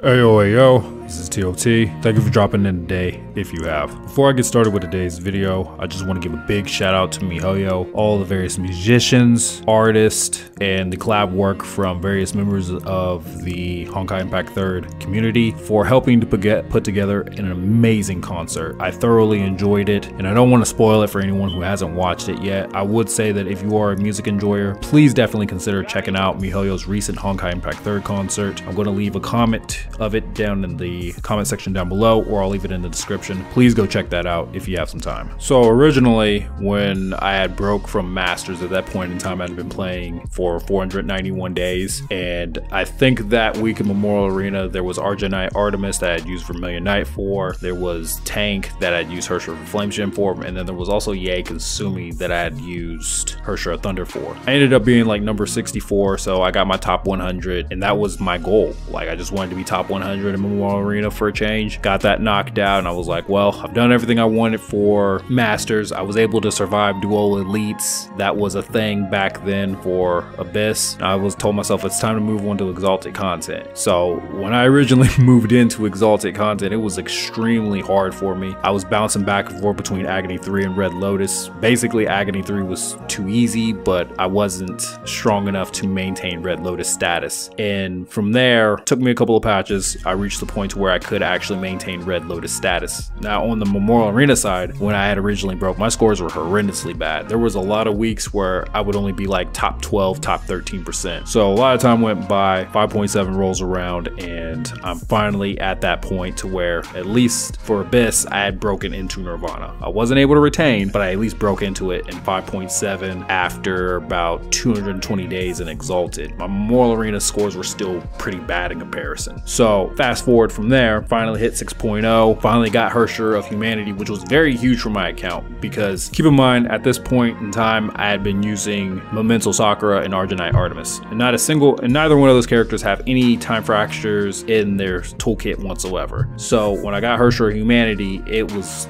Ayo, this is T.O.T. Thank you for dropping in today, if you have. Before I get started with today's video, I just want to give a big shout out to Mihoyo, all the various musicians, artists, and the collab work from various members of the Honkai Impact 3rd community for helping to put together an amazing concert. I thoroughly enjoyed it, and I don't want to spoil it for anyone who hasn't watched it yet. I would say that if you are a music enjoyer, please definitely consider checking out Mihoyo's recent Honkai Impact 3rd concert. I'm going to leave a comment of it down in the comment section down below, or I'll leave it in the description. Please go check that out if you have some time. So originally, when I had broke from Masters, at that point in time I had been playing for 491 days, and I think that week in Memorial Arena there was Argentite Artemis that I had used Vermilion Knight for, there was Tank that I'd used Hersher flagship for, and then there was also Yae Consumi that I had used Hersher Thunder for. I ended up being like number 64, so I got my top 100, and that was my goal. Like, I just wanted to be top 100 in Memorial Arena for a change. Got that knocked out, and I was like, well, I've done everything I wanted for Masters. I was able to survive dual elites. That was a thing back then for Abyss. I told myself it's time to move on to Exalted content. So when I originally moved into Exalted content, it was extremely hard for me. I was bouncing back and forth between Agony 3 and Red Lotus. Basically, Agony 3 was too easy, but I wasn't strong enough to maintain Red Lotus status. And from there, it took me a couple of patches. I reached the point to where I could actually maintain Red Lotus status. Now on the Memorial Arena side, when I had originally broke, my scores were horrendously bad. There was a lot of weeks where I would only be like top 12, top 13%. So a lot of time went by, 5.7 rolls around, and I'm finally at that point to where, at least for Abyss, I had broken into Nirvana. I wasn't able to retain, but I at least broke into it in 5.7 after about 220 days in Exalted. My Memorial Arena scores were still pretty bad in comparison. So fast forward from there, finally hit 6.0, finally got Hersher of Humanity, which was very huge for my account, because keep in mind, at this point in time, I had been using Memento Sakura and Argentite Artemis, and neither one of those characters have any time fractures in their toolkit whatsoever. So when I got Hersher of Humanity,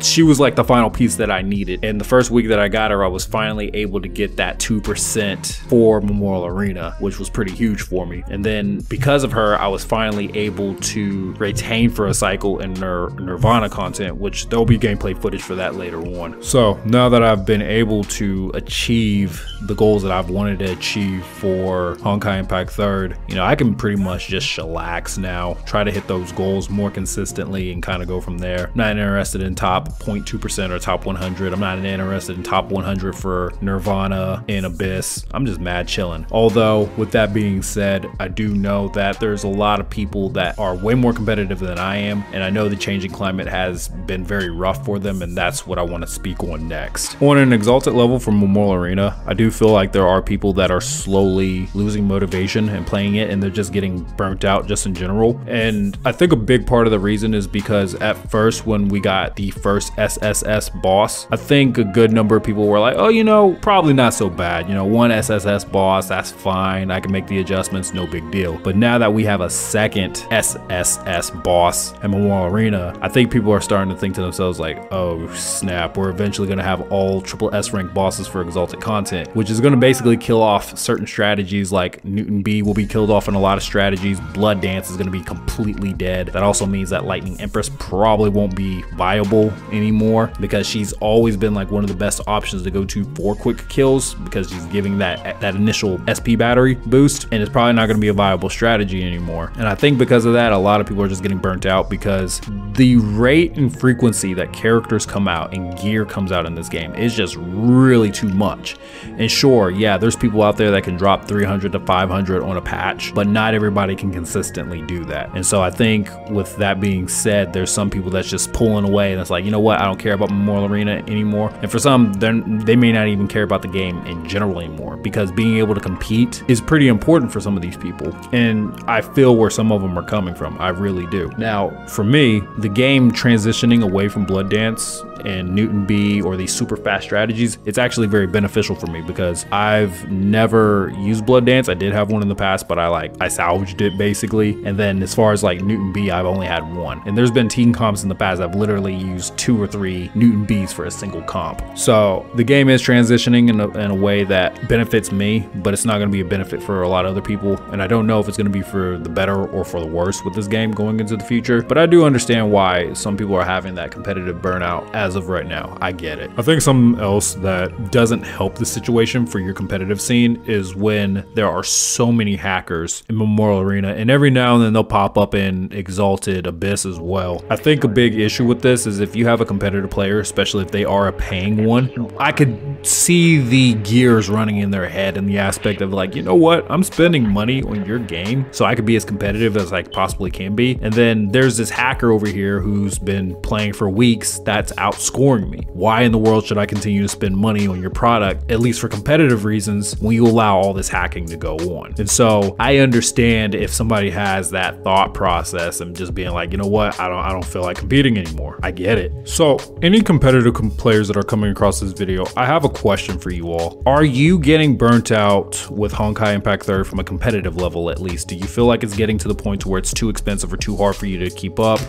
she was like the final piece that I needed. And the first week that I got her, I was finally able to get that 2% for Memorial Arena, which was pretty huge for me. And then because of her, I was finally able to retain for a cycle in Nirvana content, which there'll be gameplay footage for that later on. So now that I've been able to achieve the goals that I've wanted to achieve for Honkai Impact 3rd, you know, I can pretty much just chillax now, try to hit those goals more consistently and kind of go from there. I'm not interested in top 0.2% or top 100. I'm not interested in top 100 for Nirvana and Abyss. I'm just mad chilling. Although with that being said, I do know that there's a lot of people that are way more competitive than I am, and I know the changing climate has been very rough for them, and that's what I want to speak on next. On an Exalted level from Memorial Arena, I do feel like there are people that are slowly losing motivation and playing it, and they're just getting burnt out just in general. And I think a big part of the reason is because at first, when we got the first SSS boss, I think a good number of people were like, oh, you know, probably not so bad. You know, one SSS boss, that's fine. I can make the adjustments, no big deal. But now that we have a second SSS boss in Memorial Arena, I think people are starting to think to themselves like, oh snap, we're eventually going to have all triple S rank bosses for Exalted content, which is going to basically kill off certain strategies. Like Newton B will be killed off in a lot of strategies. Blood Dance is going to be completely dead. That also means that Lightning Empress probably won't be viable anymore, because she's always been like one of the best options to go to for quick kills, because she's giving that initial SP battery boost, and it's probably not going to be a viable strategy anymore. And I think because of that, a lot of people are just getting burnt out, because the rate and frequency that characters come out and gear comes out in this game is just really too much. And sure, yeah, there's people out there that can drop 300 to 500 on a patch, but not everybody can consistently do that. And so I think with that being said, there's some people that's just pulling away, and it's like, you know what, I don't care about Memorial Arena anymore. And for some, they may not even care about the game in general anymore, because being able to compete is pretty important for some of these people. And I feel where some of them are coming from. I really do. Now, for me, the game transitioning away from Blood Dance and Newton B or these super fast strategies, it's actually very beneficial for me because I've never used Blood Dance. I did have one in the past, but I salvaged it basically. And then as far as like Newton B, I've only had one. And there's been team comps in the past I've literally used 2 or 3 Newton Bs for a single comp. So the game is transitioning in a way that benefits me, but it's not going to be a benefit for a lot of other people. And I don't know if it's going to be for the better or for the worse with this game going into the future. But I do understand why some people are having that competitive burnout as of right now. I get it. I think something else that doesn't help the situation for your competitive scene is when there are so many hackers in Memorial Arena, and every now and then they'll pop up in Exalted Abyss as well. I think a big issue with this is if you have a competitive player, especially if they are a paying one, I could see the gears running in their head in the aspect of like, you know what, I'm spending money on your game so I could be as competitive as I possibly can be, and then there's this hacker over here who's been playing for weeks that's outscoring me. Why in the world should I continue to spend money on your product, at least for competitive reasons, when you allow all this hacking to go on? And so I understand if somebody has that thought process and just being like, you know what, I don't feel like competing anymore. I get it. So any competitive players that are coming across this video, I have a question for you all. Are you getting burnt out with Honkai Impact 3rd from a competitive level at least? Do you feel like it's getting to the point to where it's too expensive or too hard for you to keep up,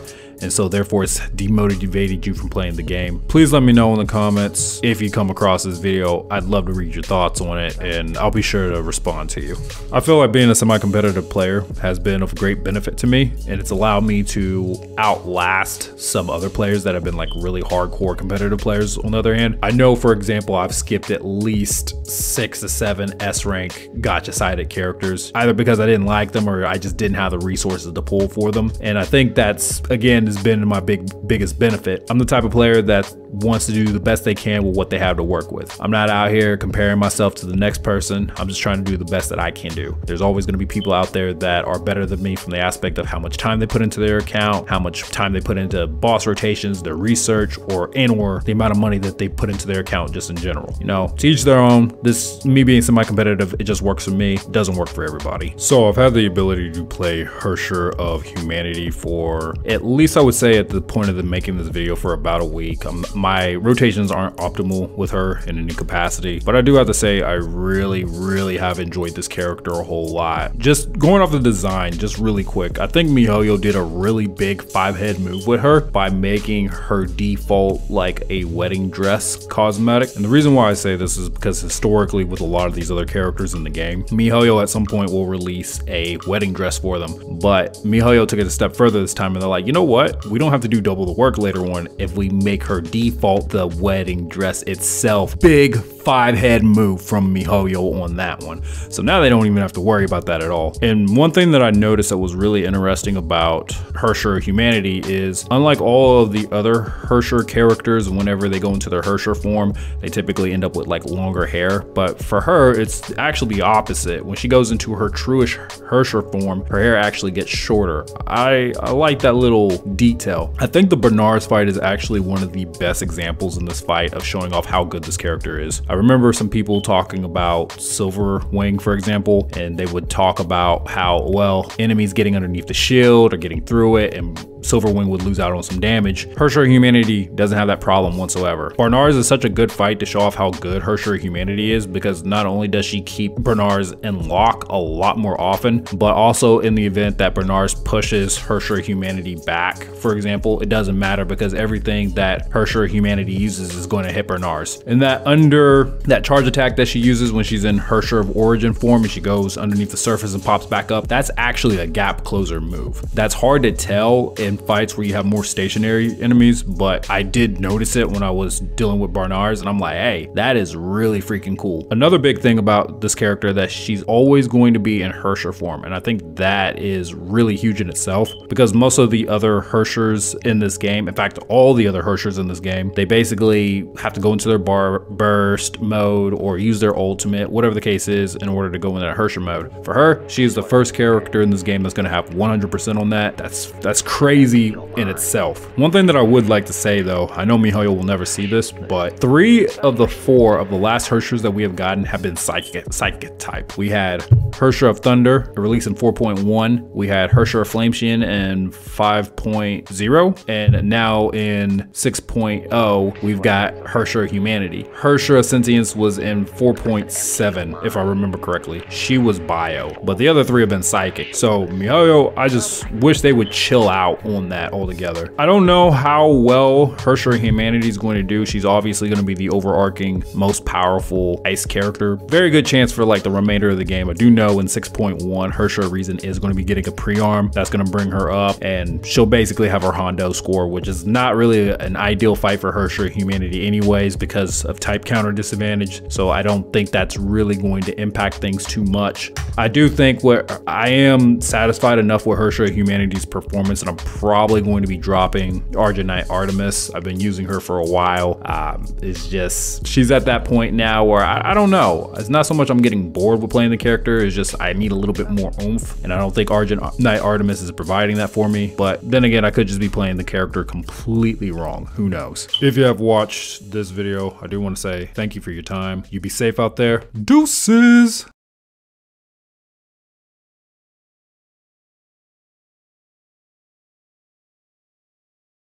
and so therefore it's demotivated you from playing the game? Please let me know in the comments if you come across this video. I'd love to read your thoughts on it, and I'll be sure to respond to you. I feel like being a semi-competitive player has been of great benefit to me, and it's allowed me to outlast some other players that have been like really hardcore competitive players. On the other hand, I know, for example, I've skipped at least 6 to 7 S rank gotcha sided characters, either because I didn't like them or I just didn't have the resources to pull for them. And I think that's, again, has been my biggest benefit. I'm the type of player that wants to do the best they can with what they have to work with. I'm not out here comparing myself to the next person. I'm just trying to do the best that I can do. There's always going to be people out there that are better than me from the aspect of how much time they put into their account, how much time they put into boss rotations, their research, or the amount of money that they put into their account just in general. You know, to each their own. This, me being semi-competitive, it just works for me. It doesn't work for everybody. So I've had the ability to play Hersher of Humanity for at least, I would say, at the point of making this video, for about a week. My rotations aren't optimal with her in any capacity, but I do have to say I really have enjoyed this character a whole lot. Just going off the design, just really quick, I think Mihoyo did a really big 5-head move with her by making her default like a wedding dress cosmetic. And the reason why I say this is because historically with a lot of these other characters in the game, Mihoyo at some point will release a wedding dress for them, but Mihoyo took it a step further this time, and they're like, you know what, we don't have to do double the work later on if we make her default the wedding dress itself. Big 5-head move from Mihoyo on that one. So now they don't even have to worry about that at all. And one thing that I noticed that was really interesting about Hersher Humanity is, unlike all of the other Hersher characters, whenever they go into their Hersher form, they typically end up with like longer hair. But for her, it's actually the opposite. When she goes into her truish Hersher form, her hair actually gets shorter. I like that little detail. I think the Bernard's fight is actually one of the best examples in this fight of showing off how good this character is. I remember some people talking about Silverwing, for example, and they would talk about how, well, enemies getting underneath the shield or getting through it, and Silverwing would lose out on some damage. Hersher Humanity doesn't have that problem whatsoever. Barnard's is such a good fight to show off how good Hersher Humanity is, because not only does she keep Bernard's in lock a lot more often, but also in the event that Bernard's pushes Hersher Humanity back, for example, it doesn't matter because everything that Hersher Humanity uses is going to hit Bernard's. And that under that charge attack that she uses when she's in Hersher of Origin form and she goes underneath the surface and pops back up, that's actually a gap closer move. That's hard to tell in fights where you have more stationary enemies, but I did notice it when I was dealing with Barnard's, and I'm like, hey, that is really freaking cool. Another big thing about this character that she's always going to be in Hersher form, and I think that is really huge in itself, because most of the other Hershers in this game, in fact all the other Hershers in this game, they basically have to go into their burst mode or use their ultimate, whatever the case is, in order to go in that Hersher mode. For her, she is the first character in this game that's going to have 100% on that. That's crazy crazy in itself. One thing that I would like to say though, I know Mihoyo will never see this, but 3 of the 4 of the last Hershers that we have gotten have been psychic type. We had Hersher of Thunder, released in 4.1. We had Hersher of Flameshin in 5.0. And now in 6.0, we've got Hersher of Humanity. Hersher of Sentience was in 4.7, if I remember correctly. She was bio, but the other 3 have been psychic. So Mihoyo, I just wish they would chill out on that altogether. I don't know how well Hersher of Humanity is going to do. She's obviously going to be the overarching, most powerful ice character. Very good chance for like the remainder of the game. I do know in 6.1, Hersher of Reason is going to be getting a pre-arm. That's going to bring her up, and she'll basically have her Hondo score, which is not really an ideal fight for Hersher of Humanity anyways because of type counter disadvantage. So I don't think that's really going to impact things too much. I do think I am satisfied enough with Hersher of Humanity's performance, and I'm probably going to be dropping Argent Artemis. I've been using her for a while. It's just, she's at that point now where I don't know. It's not so much I'm getting bored with playing the character, it's just I need a little bit more oomph, and I don't think Argent Artemis is providing that for me. But then again, I could just be playing the character completely wrong. Who knows? If you have watched this video, I do want to say thank you for your time. You be safe out there. Deuces!